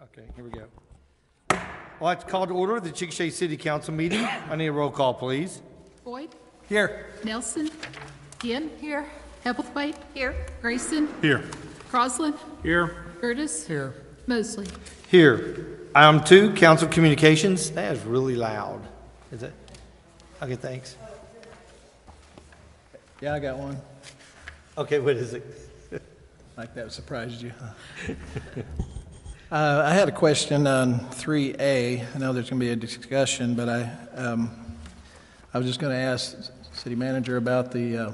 Okay, here we go. I'd like to call to order the Chickasha City Council meeting. I need a roll call, please. Boyd? Here. Nelson? Ginn? Here. Hebblethwaite? Here. Grayson? Here. Crosland? Here. Curtis? Here. Mosley? Here. Item 2, council communications. That is really loud. Is it? Okay, thanks. Yeah, I got one. Okay, what is it? Like that surprised you. I had a question on 3A. I know there's going to be a discussion, but I was just going to ask City Manager about the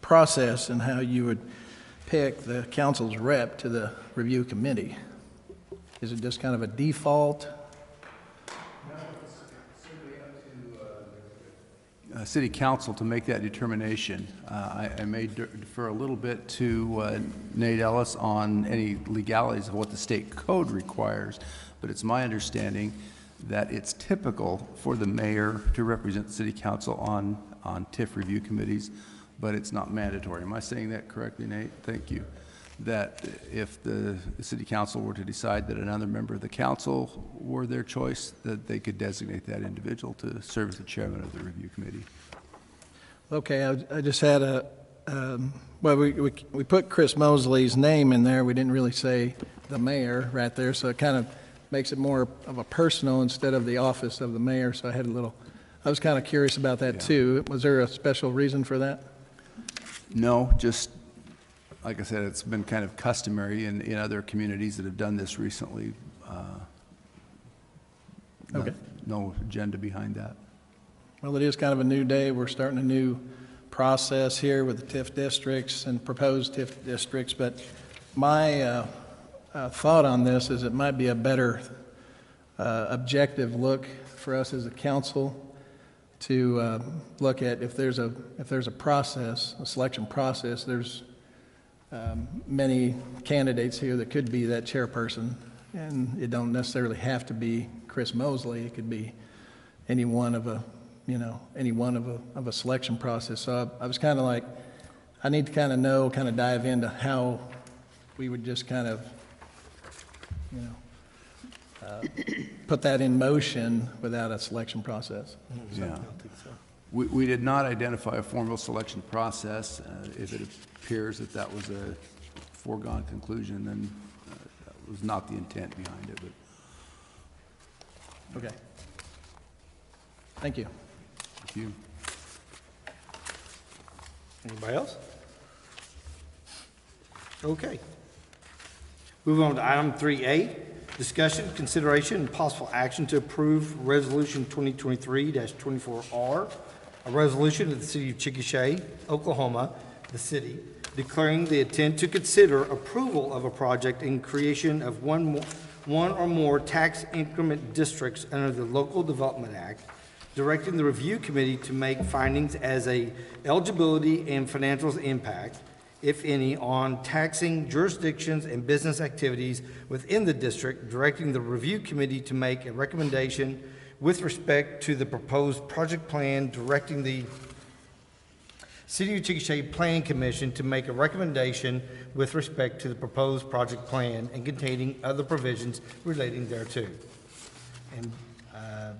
process and how you would pick the council's rep to the review committee. Is it just kind of a default? City Council to make that determination. I may defer a little bit to Nate Ellis on any legalities of what the state code requires, but it's my understanding that it's typical for the mayor to represent the City Council on TIF review committees, but it's not mandatory. Am I saying that correctly, Nate? Thank you. That if the City Council were to decide that another member of the council were their choice, that they could designate that individual to serve as the chairman of the review committee. Okay, I just had well, we put Chris Mosley's name in there. We didn't really say the mayor right there, so it kind of makes it more of a personal instead of the office of the mayor. So I was kind of curious about that too. Was there a special reason for that? No, just like I said, it's been kind of customary in other communities that have done this recently. Okay. No agenda behind that. Well, it is kind of a new day. We're starting a new process here with the TIF districts and proposed TIF districts, but my thought on this is it might be a better objective look for us as a council to look at if there's a process, a selection process. There's many candidates here that could be that chairperson, and it don't necessarily have to be Chris Mosley. It could be any one of a selection process. So I was kind of like, I need to kind of dive into how we would just kind of, put that in motion without a selection process. Yeah. We did not identify a formal selection process. If it appears that that was a foregone conclusion, then that was not the intent behind it. But Okay. Thank you. thank you. Anybody else? Okay. Moving on to item 3A, discussion, consideration, and possible action to approve Resolution 2023-24R, a resolution of the City of Chickasha, Oklahoma, the city, declaring the intent to consider approval of a project in creation of one or more tax increment districts under the Local Development Act, directing the review committee to make findings as a eligibility and financial impact, if any, on taxing jurisdictions and business activities within the district, directing the review committee to make a recommendation with respect to the proposed project plan, directing the City of Chickasha Planning Commission to make a recommendation with respect to the proposed project plan and containing other provisions relating thereto. And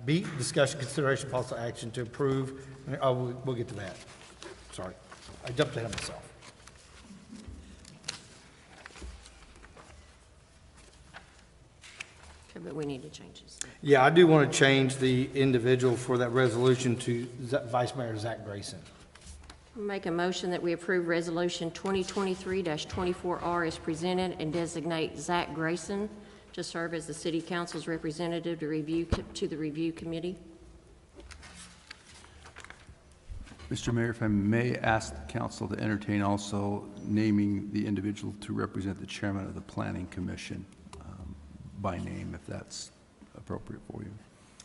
B, discussion, consideration, possible action to approve. Oh, we'll get to that. Sorry, I jumped ahead of myself. Okay, but we need to change this. Yeah, I do want to change the individual for that resolution to Vice Mayor Zach Grayson. Make a motion that we approve Resolution 2023-24R as presented and designate Zach Grayson to serve as the City Council's representative to the review committee. Mr. Mayor, if I may ask the council to entertain also naming the individual to represent the chairman of the Planning Commission by name, if that's appropriate for you.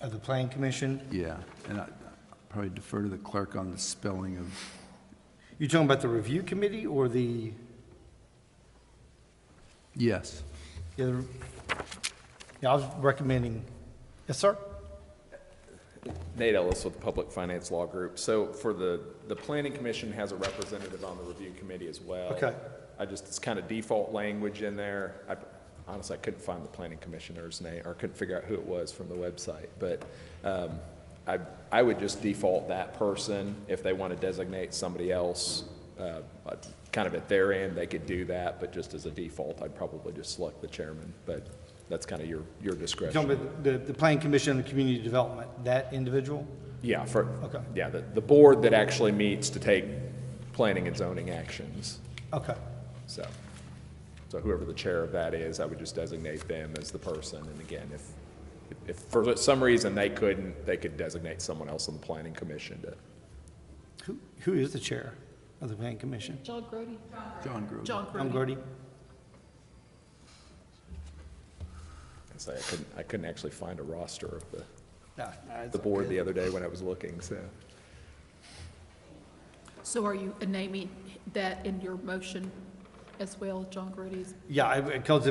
Of the Planning Commission? Yeah, and I probably defer to the clerk on the spelling of. You're talking about the review committee or the? Yes. Yeah, I was recommending. Yes, sir. Nate Ellis with the Public Finance Law Group. So for the Planning Commission has a representative on the review committee as well. Okay. It's kind of default language in there. honestly, I couldn't find the planning commissioner's name, or couldn't figure out who it was from the website, but I would just default that person. If they want to designate somebody else, kind of at their end, they could do that, but just as a default, I'd probably just select the chairman, but that's kind of your You're discretion. talking about the planning commission and the community development, that individual? Yeah, Okay. yeah, the board that actually meets to take planning and zoning actions. Okay. So whoever the chair of that is, I would just designate them as the person. And again, if for some reason they couldn't, they could designate someone else on the planning commission to. Who is the chair of the planning commission? John Grody. John Grody. John Tom Grody. Grody? Say I couldn't actually find a roster of Nah, the board the other day when I was looking, so. So are you naming that in your motion as well, John Grody's? Yeah, because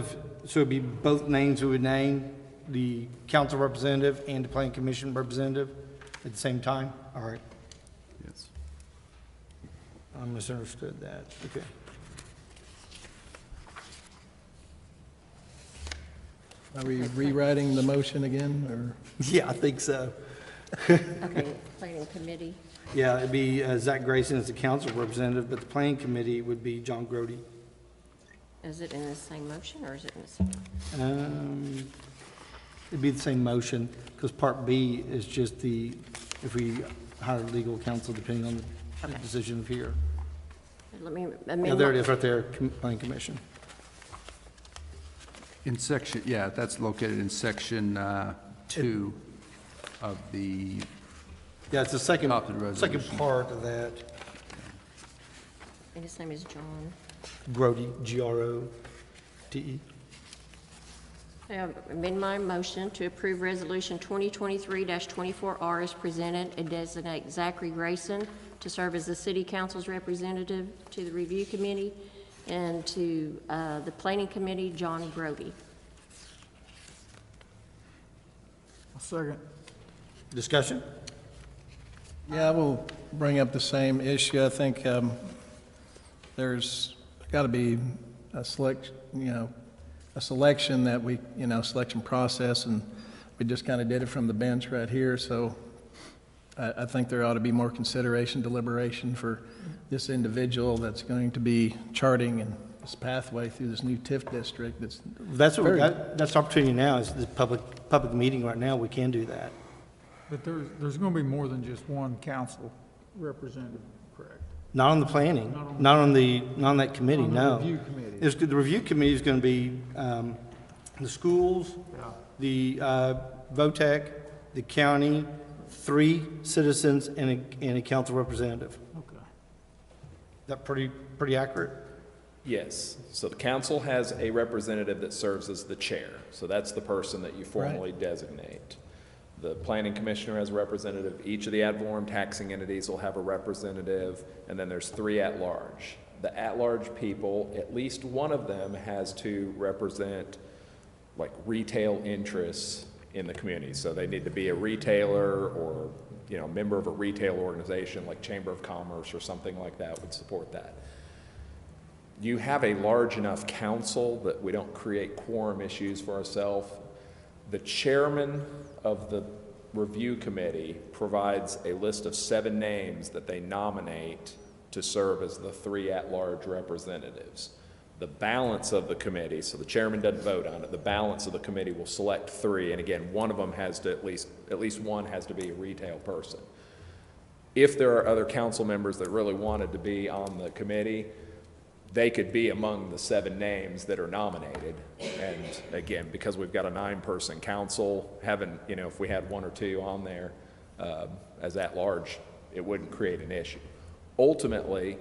so it'd be both names we would name, the council representative and the planning commission representative at the same time? All right, Yes. I misunderstood that, okay. Are we rewriting the motion again, or? Yeah, I think so. Okay, planning committee. Yeah, it'd be Zach Grayson as the council representative, but the planning committee would be John Grody. Is it in the same motion or is it in the second? It'd be the same motion, because Part B is just if we hire legal counsel, depending on the Okay. decision of here. Let me Yeah, amend. there it is, right there, planning commission. In section, yeah, that's located in section 2 of the, Yeah, it's the second Adopted resolution. part of that, And his name is John. Grody, G-R-O-D-E. I amend my motion to approve Resolution 2023-24R as presented and designate Zachary Grayson to serve as the City Council's representative to the Review Committee and to the Planning Committee, John Grody. Second. Discussion? Yeah, we'll bring up the same issue. I think there's got to be a selection that we, selection process, and we just kind of did it from the bench right here. So I think there ought to be more consideration, deliberation for this individual that's going to be charting and this pathway through this new TIF district. That's what that's the opportunity now, is the public meeting right now, we can do that. But there's going to be more than just one council representative, correct? Not on the planning, not on that committee, On the no. review committee. The review committee is going to be the schools, Yeah. the VOTEC, the county, 3 citizens, and a council representative. Okay. Is that pretty accurate? Yes, so the council has a representative that serves as the chair, so that's the person that you formally designate. The planning commissioner has a representative, each of the ad valorem taxing entities will have a representative, and then there's 3 at-large. The at-large people, at least one of them has to represent like retail interests in the community. So they need to be a retailer or, member of a retail organization like Chamber of Commerce or something like that would support that. You have a large enough council that we don't create quorum issues for ourselves. The chairman of the review committee provides a list of 7 names that they nominate to serve as the 3 at-large representatives. The balance of the committee, so the chairman doesn't vote on it, the balance of the committee will select 3, and again, one of them has to, at least one has to be a retail person. If there are other council members that really wanted to be on the committee, they could be among the 7 names that are nominated. And again, because we've got a 9-person council, having, if we had 1 or 2 on there as at large, it wouldn't create an issue. Ultimately,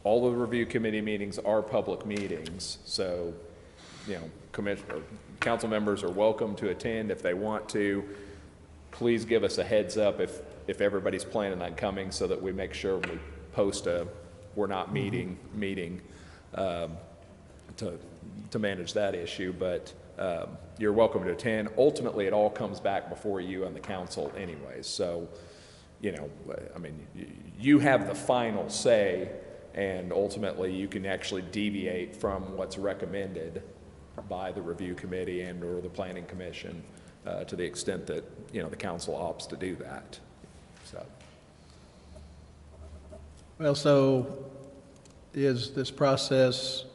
all the review committee meetings are public meetings, so, council members are welcome to attend if they want to. Please give us a heads up if everybody's planning on coming, so that we make sure we post we're not meeting to manage that issue, but you're welcome to attend. Ultimately, it all comes back before you and the council anyways. So, you have the final say, and ultimately you can actually deviate from what's recommended by the review committee and/or the planning commission to the extent that, the council opts to do that. So, Well, so is this process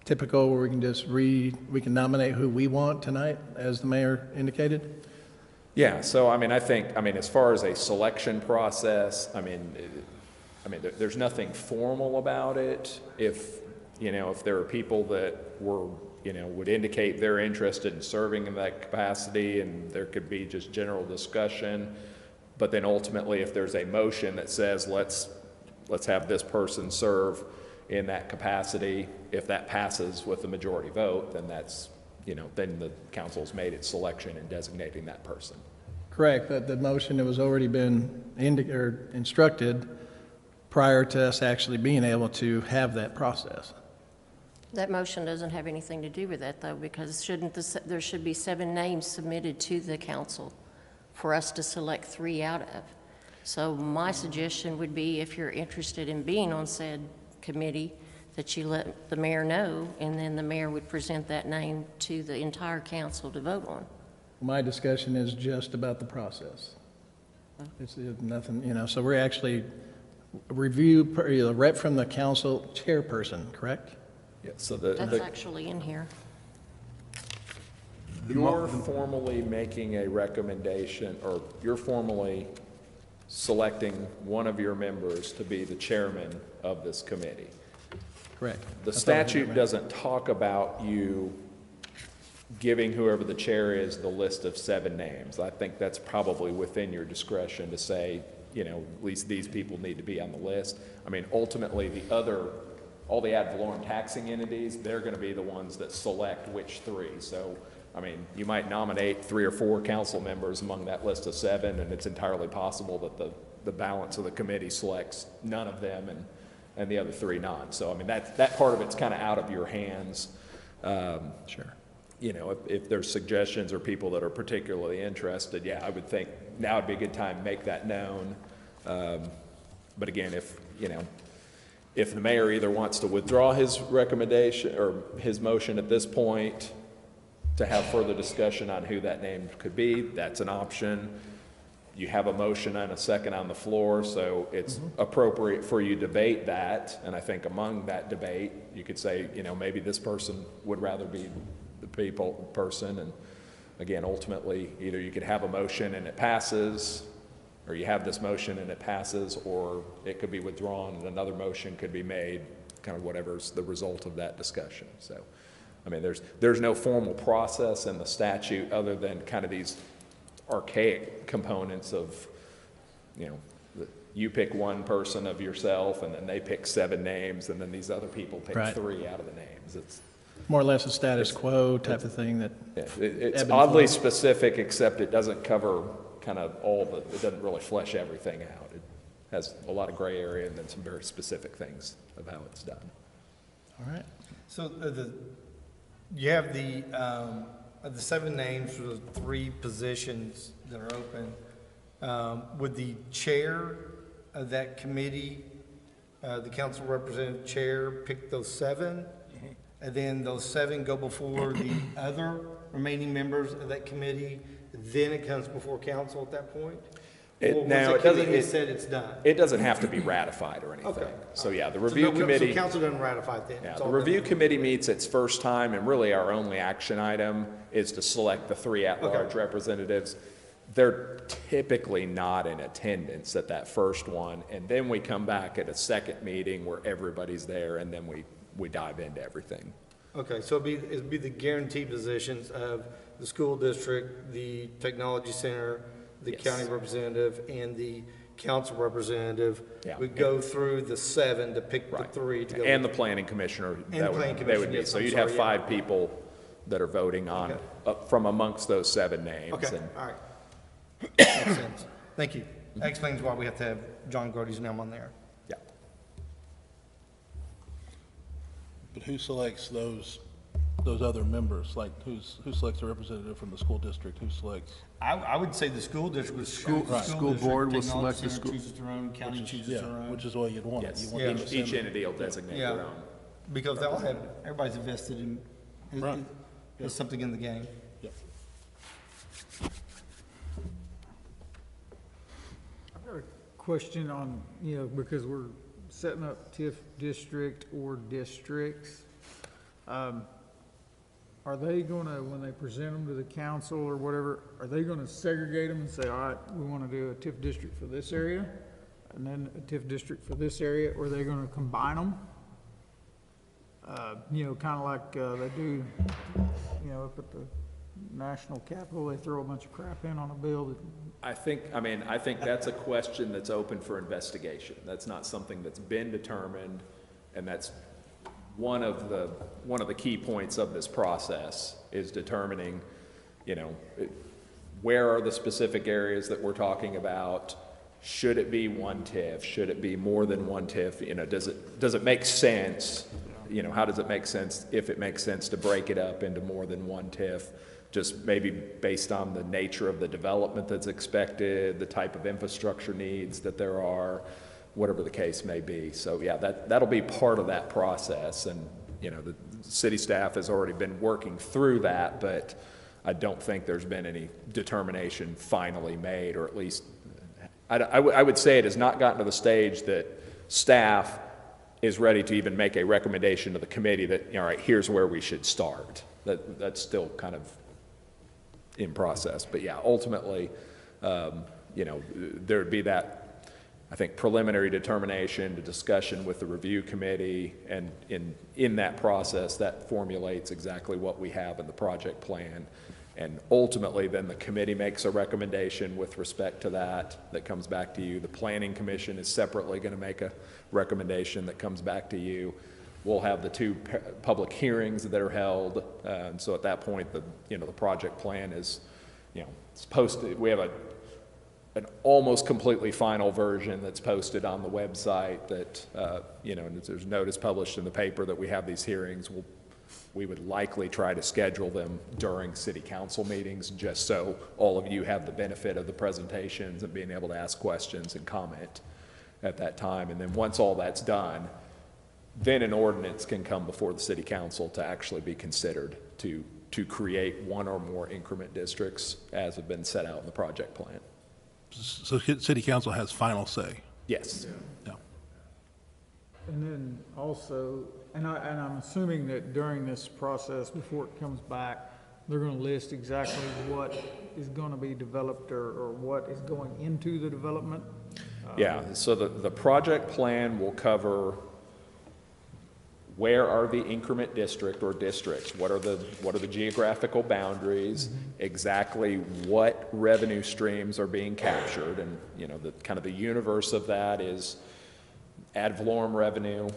typical where we can just we can nominate who we want tonight, as the mayor indicated? yeah, so I think, as far as a selection process, there's nothing formal about it. If there are people that would indicate they're interested in serving in that capacity, and there could be just general discussion, but then ultimately if there's a motion that says, let's have this person serve in that capacity, if that passes with the majority vote, then that's, then the council's made its selection in designating that person. Correct, but the motion that was already been instructed prior to us actually being able to have that process. That motion doesn't have anything to do with that, though, because there should be 7 names submitted to the council for us to select 3 out of. So my suggestion would be, if you're interested in being on said committee, that you let the mayor know, and then the mayor would present that name to the entire council to vote on. My discussion is just about the process. It's nothing, so we're actually a rep from the council chairperson, correct? Yeah, so That's actually in here. you're formally making a recommendation, or you're formally selecting one of your members to be the chairman of this committee. Correct. The statute doesn't talk about you giving whoever the chair is the list of 7 names. I think that's probably within your discretion to say, at least these people need to be on the list. Ultimately, all the ad valorem taxing entities, they're going to be the ones that select which 3. So, you might nominate 3 or 4 council members among that list of 7, and it's entirely possible that the balance of the committee selects none of them and the other 3 not. So, that part of it's kind of out of your hands. Sure. If there's suggestions or people that are particularly interested, yeah, I would think now would be a good time to make that known. But again, if the mayor either wants to withdraw his recommendation or his motion at this point to have further discussion on who that name could be, that's an option. You have a motion and a second on the floor, so it's appropriate for you to debate that. And I think among that debate, you could say, maybe this person would rather be the person. And again, ultimately, either you could have a motion and it passes, or you have this motion and it passes, or it could be withdrawn and another motion could be made, kind of whatever's the result of that discussion. So, there's no formal process in the statute other than kind of these archaic components of, you pick one person of yourself, and then they pick 7 names, and then these other people pick Right. 3 out of the names. It's More or less a status quo type of thing that. it's ebb and oddly flow. specific, except it doesn't cover kind of it doesn't really flesh everything out. It has a lot of gray area and then some very specific things of how it's done. All right. So you have the 7 names for the 3 positions that are open. Would the chair of that committee, the council representative chair, pick those 7? And then those 7 go before the other remaining members of that committee, then it comes before council at that point? Or was the committee said it's done? It doesn't have to be ratified or anything. Okay. So yeah, the review committee. So council doesn't ratify it then? Yeah, It's the all review done. committee meets its first time, and really our only action item is to select the 3 at-large representatives. They're typically not in attendance at that first one, and then we come back at a second meeting where everybody's there, and then we dive into everything. Okay, so it'd be the guaranteed positions of the school district, the technology center, the Yes. county representative, and the council representative. Yeah. We go through the 7 to pick the Right. 3 to go. And the planning commissioner. the that planning they commission, would be. yes, So I'm you'd have sorry, 5 yeah. people that are voting on, from amongst those 7 names. Okay, And all right. Makes sense. Thank you. That explains why we have to have John Grody's name on there. yeah. But who selects those other members? Like, who selects a representative from the school district? Who selects? I would say the school district was. School district, board will technology select the center school- Chooses their own, county chooses Yeah, their own. which is the way you'd want it. Yes. You want Yeah. them to Each send- entity will designate Yeah. their own. Because they'll have, everybody's invested in, Right. has something in the game. Yep. I've got a question on, because we're setting up TIF district or districts. Are they gonna, when they present them to the council or whatever, are they gonna segregate them and say, all right, we wanna do a TIF district for this area, and then a TIF district for this area, or are they gonna combine them? Kinda like, they do, up at the national capitol, they throw a bunch of crap in on a bill that. I think that's a question that's open for investigation. That's not something that's been determined, and that's one of the key points of this process is determining, where are the specific areas that we're talking about? Should it be one TIF? Should it be more than one TIF? Does it make sense? How does it make sense, if it makes sense, to break it up into more than one TIF? Just maybe based on the nature of the development that's expected, the type of infrastructure needs that there are, whatever the case may be. So yeah, that'll be part of that process. And, the city staff has already been working through that, but I don't think there's been any determination finally made, or at least I would say it has not gotten to the stage that staff is ready to even make a recommendation to the committee that, all right, here's where we should start. That's still kind of in process. But yeah, ultimately, there would be that, I think, preliminary determination, the discussion with the review committee, and in that process, that formulates exactly what we have in the project plan. And ultimately, then the committee makes a recommendation with respect to that comes back to you. The planning commission is separately going to make a recommendation that comes back to you. We'll have the two public hearings that are held, and so at that point, the project plan is, it's posted. We have an almost completely final version that's posted on the website that, and there's notice published in the paper that we have these hearings. We would likely try to schedule them during city council meetings, just so all of you have the benefit of the presentations and being able to ask questions and comment at that time. And then once all that's done, then an ordinance can come before the city council to actually be considered to create one or more increment districts as have been set out in the project plan. So city council has final say? Yes. Yeah. And then also, and I'm assuming that during this process, before it comes back, they're gonna list exactly what is gonna be developed or what is going into the development? Yeah, so the project plan will cover where are the increment district or districts, what are the geographical boundaries, exactly what revenue streams are being captured, and the kind of the universe of that is ad valorem revenue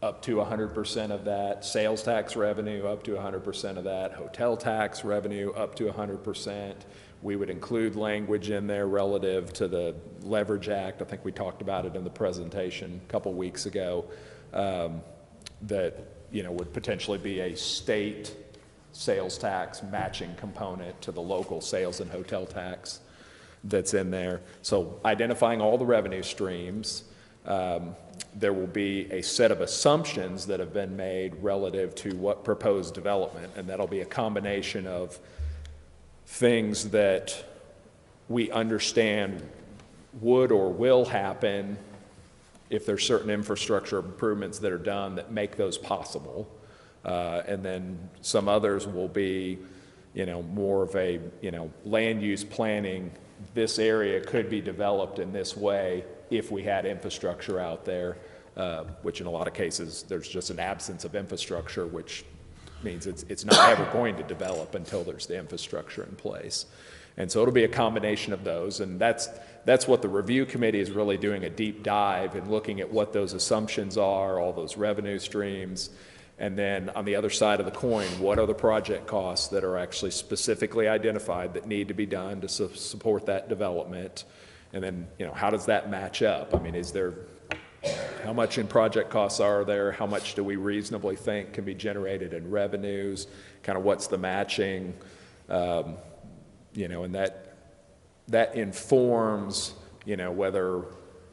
up to 100% of that, sales tax revenue up to 100% of that, hotel tax revenue up to 100%. We would include language in there relative to the Leverage Act. I think we talked about it in the presentation a couple weeks ago. That would potentially be a state sales tax matching component to the local sales and hotel tax that's in there. So identifying all the revenue streams, there will be a set of assumptions that have been made relative to what proposed development, and that'll be a combination of things that we understand would or will happen if there's certain infrastructure improvements that are done that make those possible. And then some others will be, more of a, land use planning. This area could be developed in this way if we had infrastructure out there, which in a lot of cases, there's just an absence of infrastructure, which means it's not ever going to develop until there's the infrastructure in place. And so it'll be a combination of those, and that's what the review committee is really doing, a deep dive and looking at what those assumptions are, all those revenue streams, and then on the other side of the coin, what are the project costs that are actually specifically identified that need to be done to support that development, and then how does that match up? I mean, how much in project costs are there? How much do we reasonably think can be generated in revenues? Kind of what's the matching? And that informs, whether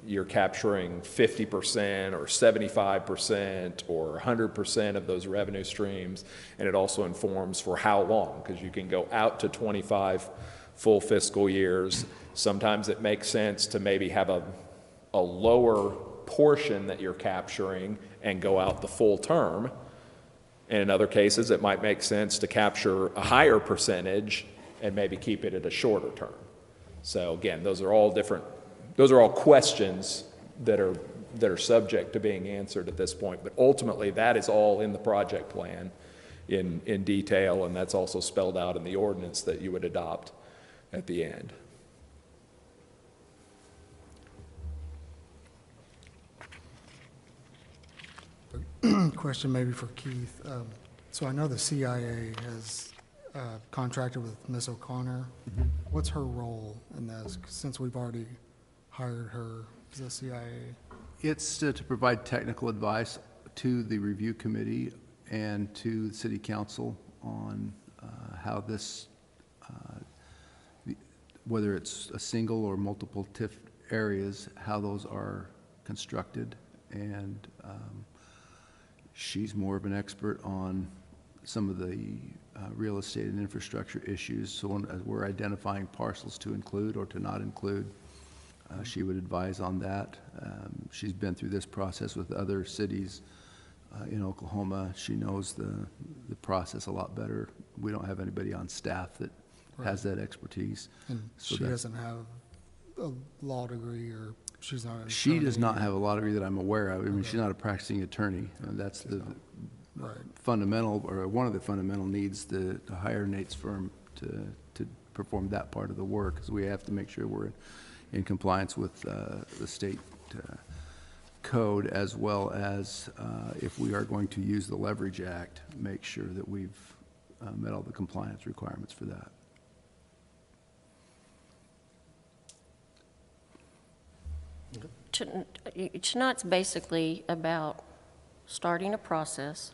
you're capturing 50% or 75% or 100% of those revenue streams. And it also informs for how long, because you can go out to 25 full fiscal years. Sometimes it makes sense to maybe have a lower portion that you're capturing and go out the full term. And in other cases, it might make sense to capture a higher percentage and maybe keep it at a shorter term. So again, those are all questions that are subject to being answered at this point. But ultimately, that is all in the project plan in detail, and that's also spelled out in the ordinance that you would adopt at the end. Question maybe for Keith. So I know the CIA has contracted with Ms. O'Connor. What's her role in this, since we've already hired her as the CIA? It's to provide technical advice to the review committee and to the city council on how this, whether it's a single or multiple TIF areas, how those are constructed. And she's more of an expert on some of the real estate and infrastructure issues. So as we're identifying parcels to include or to not include, she would advise on that. She's been through this process with other cities in Oklahoma. She knows the process a lot better. We don't have anybody on staff that has that expertise. And so she doesn't have a law degree, or she's not an She does attorney, not have a law degree that I'm aware of. I mean, she's not a practicing attorney. That's the fundamental, or one of the fundamental needs to hire Nate's firm to perform that part of the work, because we have to make sure we're in compliance with the state code, as well as if we are going to use the Leverage Act, make sure that we've met all the compliance requirements for that. Tonight's basically about starting a process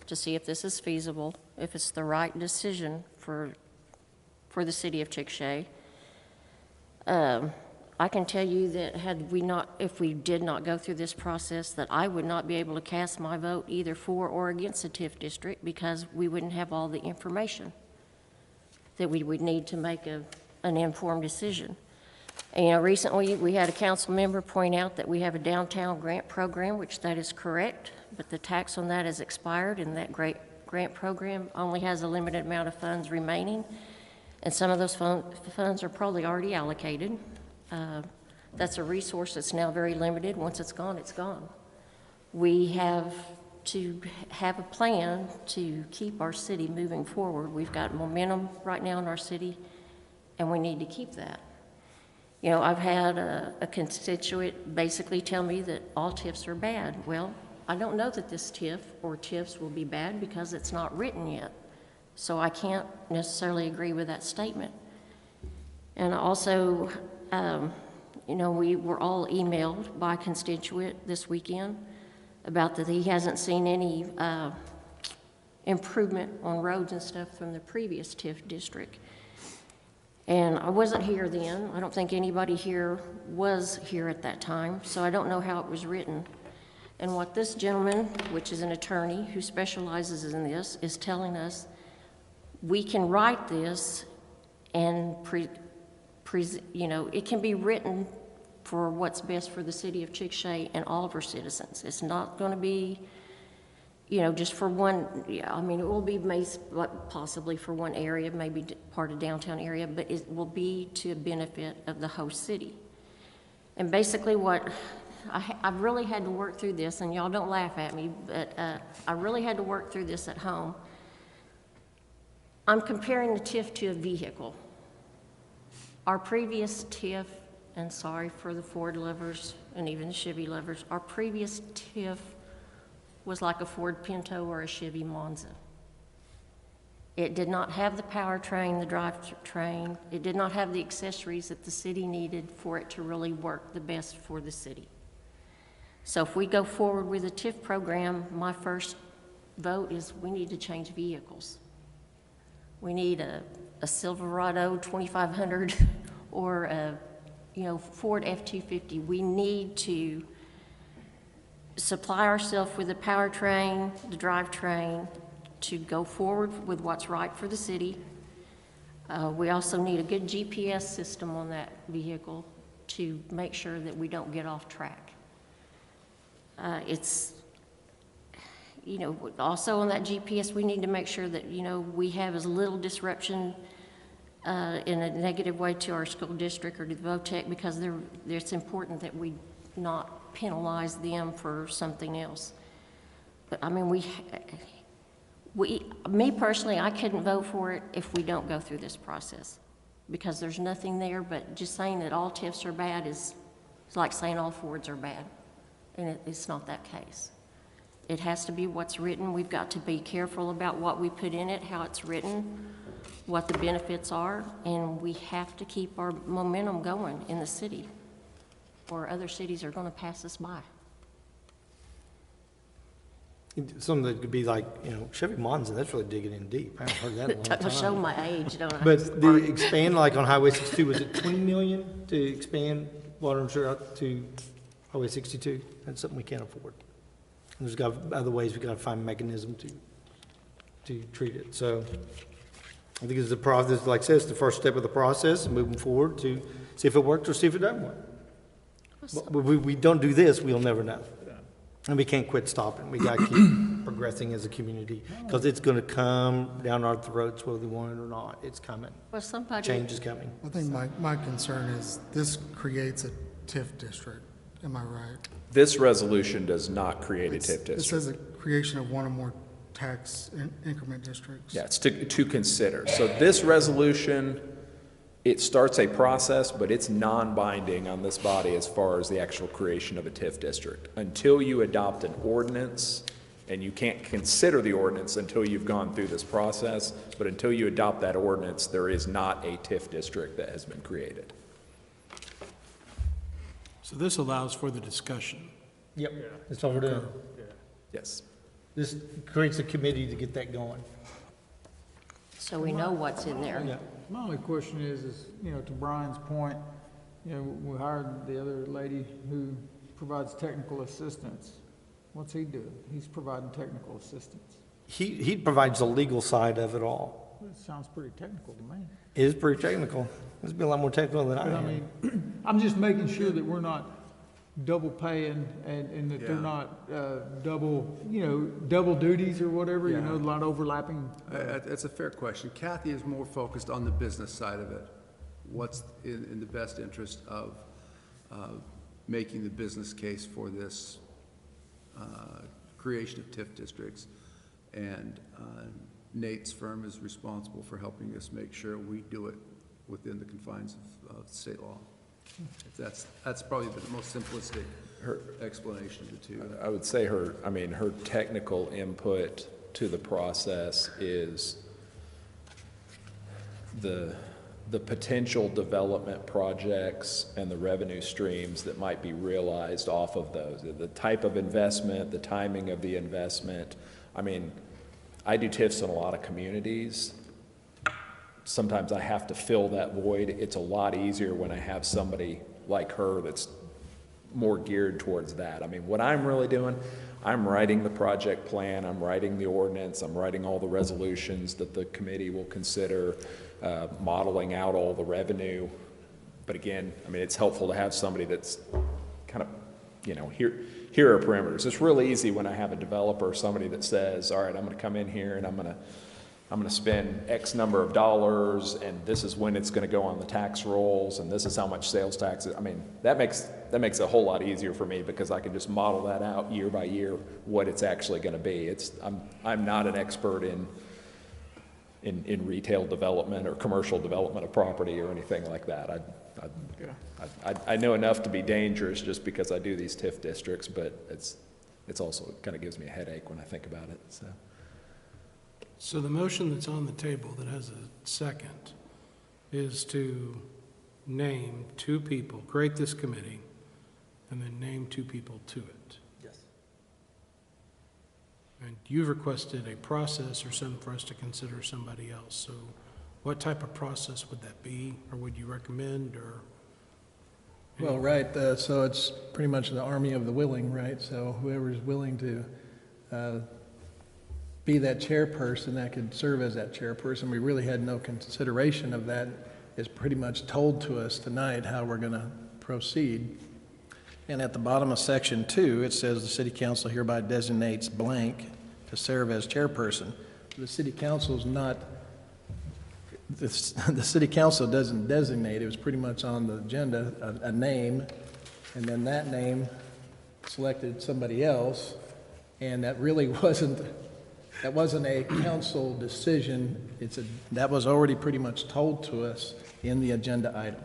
to see if this is feasible, if it's the right decision for the city of Chickasha. I can tell you that if we did not go through this process, that I would not be able to cast my vote either for or against the TIF district, because we wouldn't have all the information that we would need to make an informed decision. And, recently we had a council member point out that we have a downtown grant program, which that is correct, but the tax on that has expired, and that grant program only has a limited amount of funds remaining, and some of those funds are probably already allocated. That's a resource that's now very limited. Once it's gone, it's gone. We have to have a plan to keep our city moving forward. We've got momentum right now in our city, and we need to keep that. You know, I've had a constituent basically tell me that all TIFs are bad. Well, I don't know that this TIF or TIFs will be bad because it's not written yet. So I can't necessarily agree with that statement. And also, you know, we were all emailed by a constituent this weekend about that he hasn't seen any improvement on roads and stuff from the previous TIF district. And I wasn't here then. I don't think anybody here was here at that time, so I don't know how it was written. And what this gentleman, which is an attorney who specializes in this, is telling us, we can write this and you know, it can be written for what's best for the city of Chickasha and all of our citizens. It's not going to be, you know, just for one. Yeah, I mean, it will be possibly for one area, maybe part of downtown area, but it will be to benefit of the whole city. And basically what I've really had to work through this, and y'all don't laugh at me, but I really had to work through this at home. I'm comparing the TIF to a vehicle. Our previous TIF, and sorry for the Ford lovers and even the Chevy lovers, our previous TIF was like a Ford Pinto or a Chevy Monza. It did not have the powertrain, the drivetrain. It did not have the accessories that the city needed for it to really work the best for the city. So if we go forward with a TIF program, my first vote is we need to change vehicles. We need a Silverado 2500 or a, Ford F-250, we need to supply ourselves with the powertrain, the drivetrain, to go forward with what's right for the city. We also need a good GPS system on that vehicle to make sure that we don't get off track. Also on that GPS, we need to make sure that, we have as little disruption in a negative way to our school district or to the VOTEC, because it's important that we not penalize them for something else. But I mean, me personally, I couldn't vote for it if we don't go through this process, because there's nothing there. But just saying that all TIFs are bad is like saying all Fords are bad, and it's not that case. It has to be what's written. We've got to be careful about what we put in it, how it's written, what the benefits are, and we have to keep our momentum going in the city, or other cities are going to pass us by. Something that could be like, Chevy Monza, that's really digging in deep. I haven't heard that in a long time. Don't show my age, don't I? But the expand, like on Highway 62, was it 20 million to expand water and sewer out to Highway 62? That's something we can't afford. And there's got other ways we got to find a mechanism to treat it. So I think it's the process, like I said, it's the first step of the process, and moving forward to see if it worked or see if it doesn't work. But we don't do this, we'll never know. And we can't quit stopping. We got to keep progressing as a community, because it's going to come down our throats whether we want it or not. It's coming. Well, Change is coming. I think my concern is this creates a TIF district. Am I right? This resolution does not create a TIF It district. says a creation of one or more tax increment districts. Yeah, it's to consider. So this resolution, it starts a process, but it's non-binding on this body as far as the actual creation of a TIF district. Until you adopt an ordinance, and you can't consider the ordinance until you've gone through this process, but until you adopt that ordinance, there is not a TIF district that has been created. So this allows for the discussion. Yep, that's all we're doing. Yes. This creates a committee to get that going. So we know what's in there. Yeah. My only question is, to Brian's point, we hired the other lady who provides technical assistance. What's he doing? He's providing technical assistance. He provides the legal side of it all. Well, it sounds pretty technical to me. It is pretty technical. It's been a lot more technical than I But I am. mean, I'm just making sure that we're not double paying and that they're Yeah. not double duties or whatever, Yeah. a lot of overlapping. That's a fair question. Kathy is more focused on the business side of it. What's in the best interest of making the business case for this creation of TIF districts? And Nate's firm is responsible for helping us make sure we do it within the confines of state law. That's probably the most simplistic explanation of the two. I would say her technical input to the process is the potential development projects and the revenue streams that might be realized off of those, the type of investment, the timing of the investment. I do TIFs in a lot of communities. Sometimes I have to fill that void. It's a lot easier when I have somebody like her that's more geared towards that. What I'm really doing, I'm writing the project plan, I'm writing the ordinance, I'm writing all the resolutions that the committee will consider, modeling out all the revenue. But again, it's helpful to have somebody that's kind of, here are perimeters. It's really easy when I have a developer, somebody that says, all right, I'm going to come in here and I'm going to spend X number of dollars, and this is when it's going to go on the tax rolls, and this is how much sales tax. That makes it a whole lot easier for me, because I can just model that out year by year what it's actually going to be. I'm not an expert in retail development or commercial development of property or anything like that. I know enough to be dangerous just because I do these TIF districts, but it's also, it kind of gives me a headache when I think about it. So the motion that's on the table that has a second is to name two people, create this committee, and then name two people to it. Yes. And you've requested a process or something for us to consider somebody else. So what type of process would that be, or would you recommend, or? Well, right, so it's pretty much the army of the willing, right? So whoever's willing to be that chairperson, that could serve as that chairperson. We really had no consideration of that. It's pretty much told to us tonight how we're going to proceed. And at the bottom of section 2, it says the city council hereby designates blank to serve as chairperson. The city council is not, the city council doesn't designate. It was pretty much on the agenda, a name, and then that name selected somebody else, and that really wasn't a council decision. That was already pretty much told to us in the agenda item.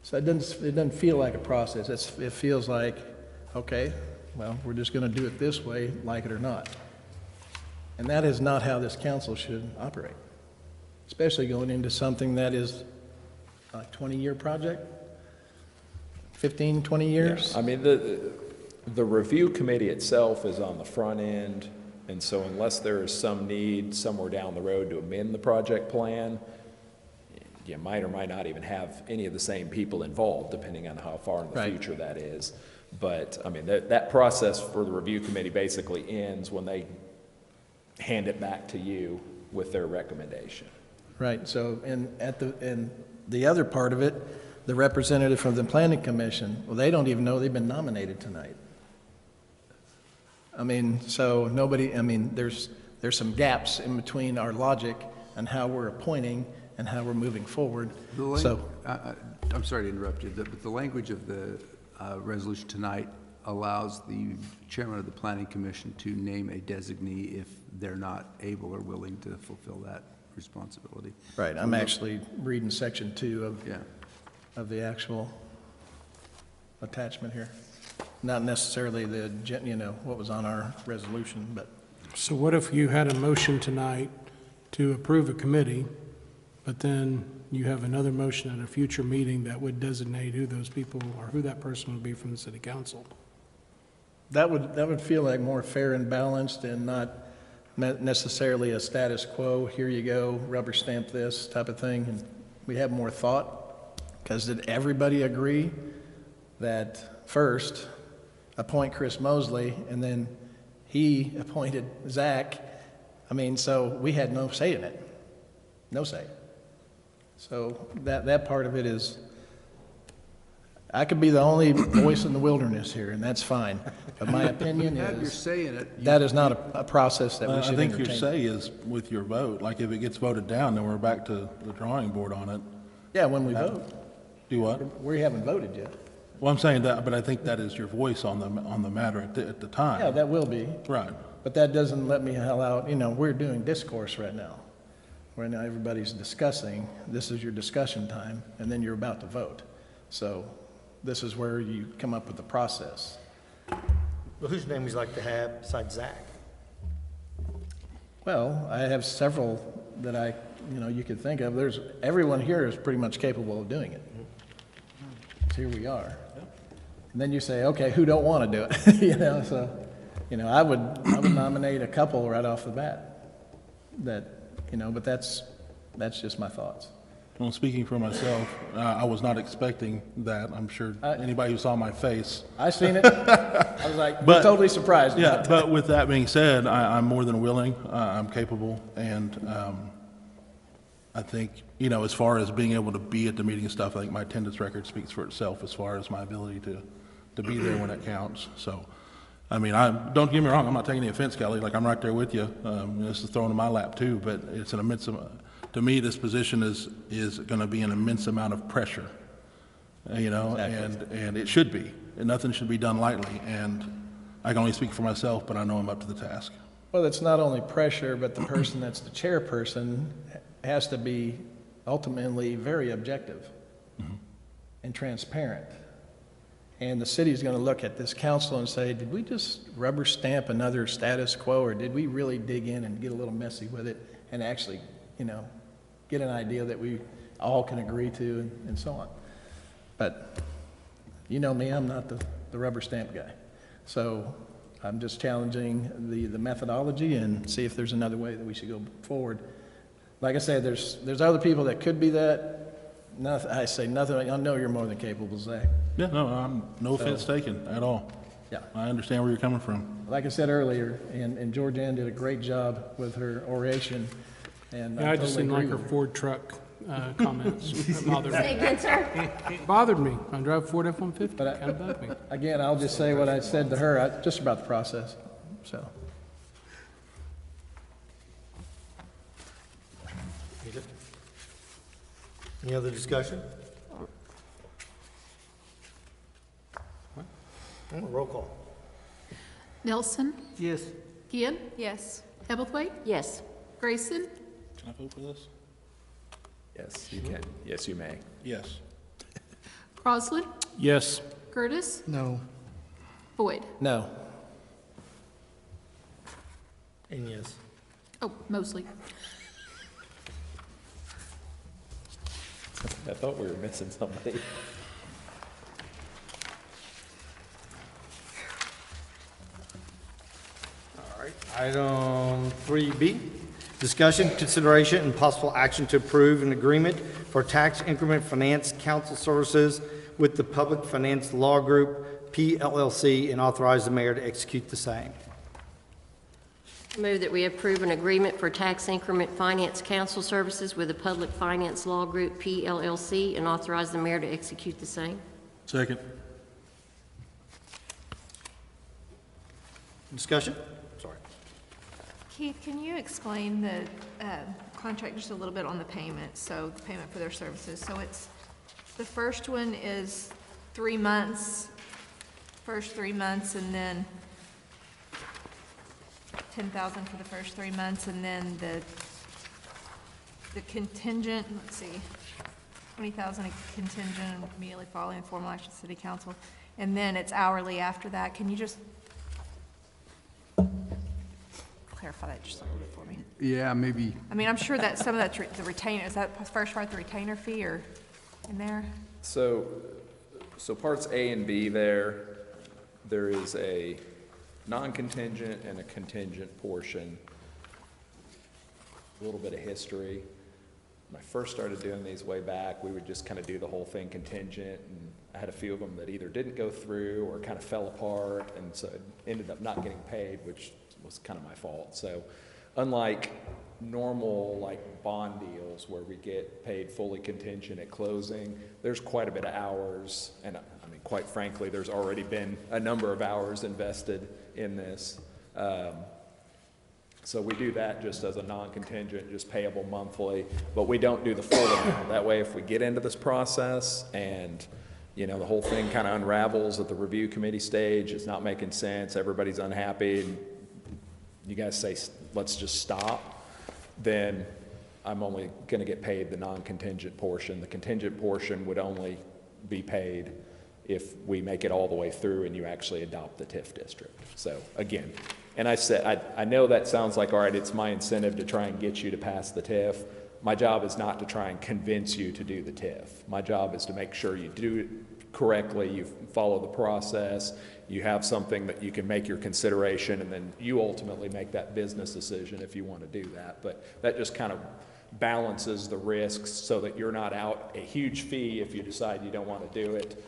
So it doesn't feel like a process. It feels like, okay, well, we're just going to do it this way, like it or not. And that is not how this council should operate, especially going into something that is a 20-year project, 15, 20 years. Yeah. I mean, the review committee itself is on the front end, and so unless there is some need somewhere down the road to amend the project plan, you might or might not even have any of the same people involved, depending on how far in the future that is. But, I mean, that process for the review committee basically ends when they hand it back to you with their recommendation. Right, so, and the other part of it, the representative from the planning commission, well, they don't even know they've been nominated tonight. I mean, so nobody, I mean, there's some gaps in between our logic and how we're appointing and how we're moving forward. So, I'm sorry to interrupt you, but the language of the resolution tonight allows the chairman of the planning commission to name a designee if they're not able or willing to fulfill that responsibility. right, I'm actually reading section 2 of the actual attachment here. Not necessarily what was on our resolution, but. So what if you had a motion tonight to approve a committee, but then you have another motion at a future meeting that would designate who those people or who that person would be from the city council? That would feel like more fair and balanced and not necessarily a status quo, here you go, rubber stamp this type of thing. And we have more thought, because did everybody agree that first appoint Chris Mosley and then he appointed Zach? I mean, so we had no say in it, no say. So that part of it is, I could be the only voice in the wilderness here, and that's fine. But my opinion Have your is, say in it. that is not a process that we I should think entertain. your say is with your vote. Like if it gets voted down, then we're back to the drawing board on it. Yeah, when we vote. Do what? We haven't voted yet. Well, I'm saying that, but I think that is your voice on the matter at the time. Yeah, that will be. Right. But that doesn't let me hell out, we're doing discourse right now. Right now, everybody's discussing, this is your discussion time, and then you're about to vote. So this is where you come up with the process. Well, whose name would you like to have besides Zach? Well, I have several that you could think of. Everyone here is pretty much capable of doing it. So here we are. And then you say, okay, who don't want to do it? So, I would nominate a couple right off the bat but that's just my thoughts. Well, speaking for myself, I was not expecting that. I'm sure anybody who saw my face. I seen it. I was like, totally surprised. Yeah, but with that being said, I'm more than willing. I'm capable, and I think, as far as being able to be at the meeting and stuff, I think my attendance record speaks for itself as far as my ability to be there when it counts. So, I mean, don't get me wrong, I'm not taking any offense, Kelly. Like, I'm right there with you. This is thrown in my lap too, but it's an immense amount. To me, this position is going to be an immense amount of pressure, Exactly. and it should be. And nothing should be done lightly. And I can only speak for myself, but I know I'm up to the task. Well, it's not only pressure, but the person that's the chairperson has to be ultimately very objective and transparent. And the city's going to look at this council and say, did we just rubber stamp another status quo, or did we really dig in and get a little messy with it and actually, get an idea that we all can agree to and so on. But you know me, I'm not the rubber stamp guy. So I'm just challenging the methodology and see if there's another way that we should go forward. Like I said, there's other people that could be that. Nothing, I say nothing, I know you're more than capable, Zach. Yeah, no, no offense taken at all. Yeah. I understand where you're coming from. Like I said earlier, and Georgianne did a great job with her oration, and Yeah, I totally just didn't agree like her with Ford truck comments. That bothered Say me. again, sir? Bothered me. I drive Ford F-150, But I- kind of bugged me. Again, I'll just say what I said to her, just about the process, so. Any other discussion? Roll call. Nelson, Yes. Gibb? Yes. Hebblethwaite? Yes. Grayson? Can I vote for this? Yes, you can. Yes, you may. Yes. Crosland? Yes. Curtis? No. Boyd? No. And yes. Oh, Mosley. I thought we were missing somebody. All right. Item 3B, discussion, consideration, and possible action to approve an agreement for tax increment finance counsel services with the Public Finance Law Group, PLLC, and authorize the mayor to execute the same. Move that we approve an agreement for tax increment finance counsel services with the Public Finance Law Group, PLLC, and authorize the mayor to execute the same. Second. Discussion? Sorry. Keith, can you explain the contract just a little bit on the payment? So the payment for their services. So it's, the first one is 3 months, first 3 months, and then 10,000 for the first 3 months, and then the contingent, let's see, 20,000 contingent immediately following formal action of city council, and then it's hourly after that. Can you just clarify that just a little bit for me? Yeah, maybe. I mean, I'm sure that some of that's the retainer, is that first part the retainer fee or in there? So parts A and B there is a non-contingent and a contingent portion. A little bit of history. When I first started doing these way back, we would just kind of do the whole thing contingent, and I had a few of them that either didn't go through or kind of fell apart, and so it ended up not getting paid, which was kind of my fault. So unlike normal like bond deals where we get paid fully contingent at closing, there's quite a bit of hours, and I mean, quite frankly, there's already been a number of hours invested in this. So we do that just as a non-contingent, just payable monthly, but we don't do the full amount. That way, if we get into this process and, you know, the whole thing kind of unravels at the review committee stage, it's not making sense, everybody's unhappy, and you guys say, let's just stop, then I'm only going to get paid the non-contingent portion. The contingent portion would only be paid if we make it all the way through and you actually adopt the TIF district. So again, and I said, I know that sounds like, all right, it's my incentive to try and get you to pass the TIF. My job is not to try and convince you to do the TIF. My job is to make sure you do it correctly, you follow the process, you have something that you can make your consideration, and then you ultimately make that business decision if you want to do that. But that just kind of balances the risks so that you're not out a huge fee if you decide you don't want to do it.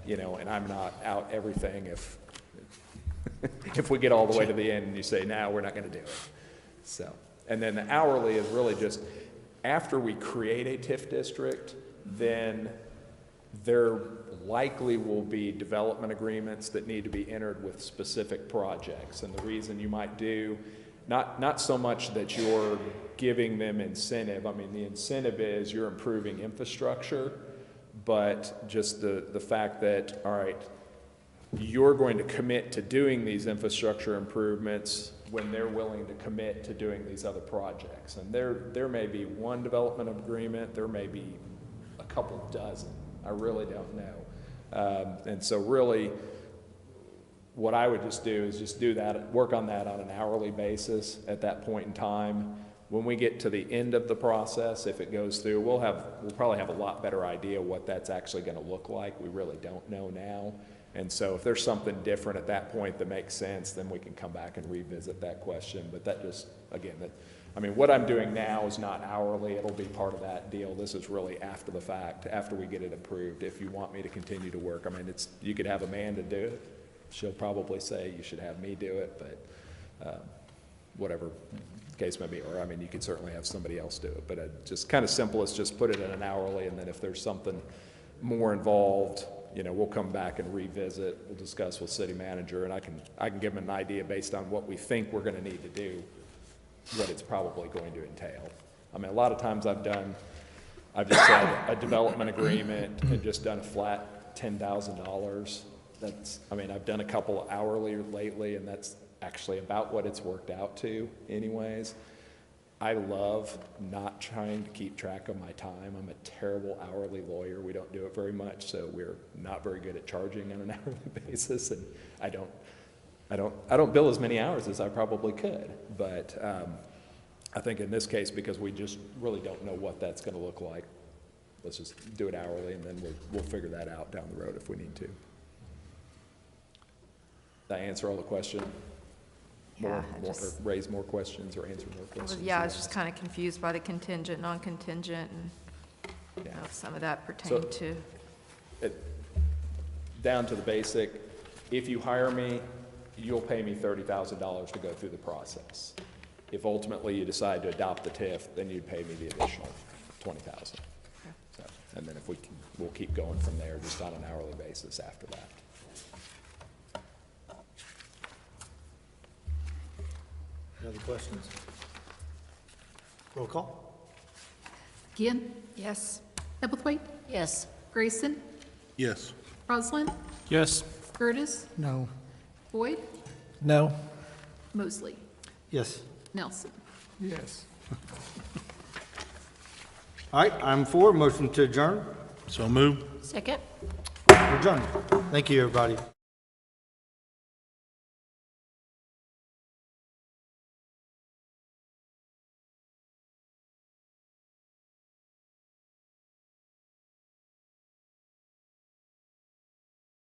You know, and I'm not out everything if if we get all the way to the end and you say, no, we're not going to do it. So, and then the hourly is really just after we create a TIF district, then there likely will be development agreements that need to be entered with specific projects. And the reason you might do, not so much that you're giving them incentive. I mean, the incentive is you're improving infrastructure, but just the fact that, all right, you're going to commit to doing these infrastructure improvements when they're willing to commit to doing these other projects. And there may be one development agreement, there may be a couple dozen. I really don't know. And so really, what I would just do is just do that, work on that on an hourly basis at that point in time. When we get to the end of the process, if it goes through, we'll probably have a lot better idea what that's actually going to look like. We really don't know now. And so if there's something different at that point that makes sense, then we can come back and revisit that question. But that just, again, I mean, what I'm doing now is not hourly, it'll be part of that deal. This is really after the fact, after we get it approved. If you want me to continue to work, I mean, you could have Amanda do it. She'll probably say you should have me do it, but whatever the case may be, or I mean, you could certainly have somebody else do it. But just kind of simple as just put it in an hourly, and then if there's something more involved, you know, we'll come back and revisit, we'll discuss with city manager, and I can give them an idea based on what we think we're gonna need to do, what it's probably going to entail. I mean, a lot of times I've just said a development agreement and just done a flat $10,000. I've done a couple hourly lately, and that's actually about what it's worked out to anyways. I love not trying to keep track of my time. I'm a terrible hourly lawyer. We don't do it very much, so we're not very good at charging on an hourly basis, and I don't bill as many hours as I probably could, but I think in this case, because we just really don't know what that's going to look like, let's just do it hourly, and then we'll figure that out down the road if we need to. Did I answer all the questions? Raise more questions or answer more questions? Yeah, I was just kind of confused by the contingent, non-contingent, and you know, if some of that pertained to. Down to the basic, if you hire me, you'll pay me $30,000 to go through the process. If ultimately you decide to adopt the TIF, then you'd pay me the additional $20,000. So, and then we'll keep going from there, just on an hourly basis after that. Any other questions? Roll call. Gideon, Yes. Hebblethwaite, Yes. Grayson, Yes. Roslin, Yes. Curtis, No. Boyd, No? Mosley, Yes. Nelson. Yes. All right, item 4, motion to adjourn. So moved. Second? We're adjourned. Thank you, everybody.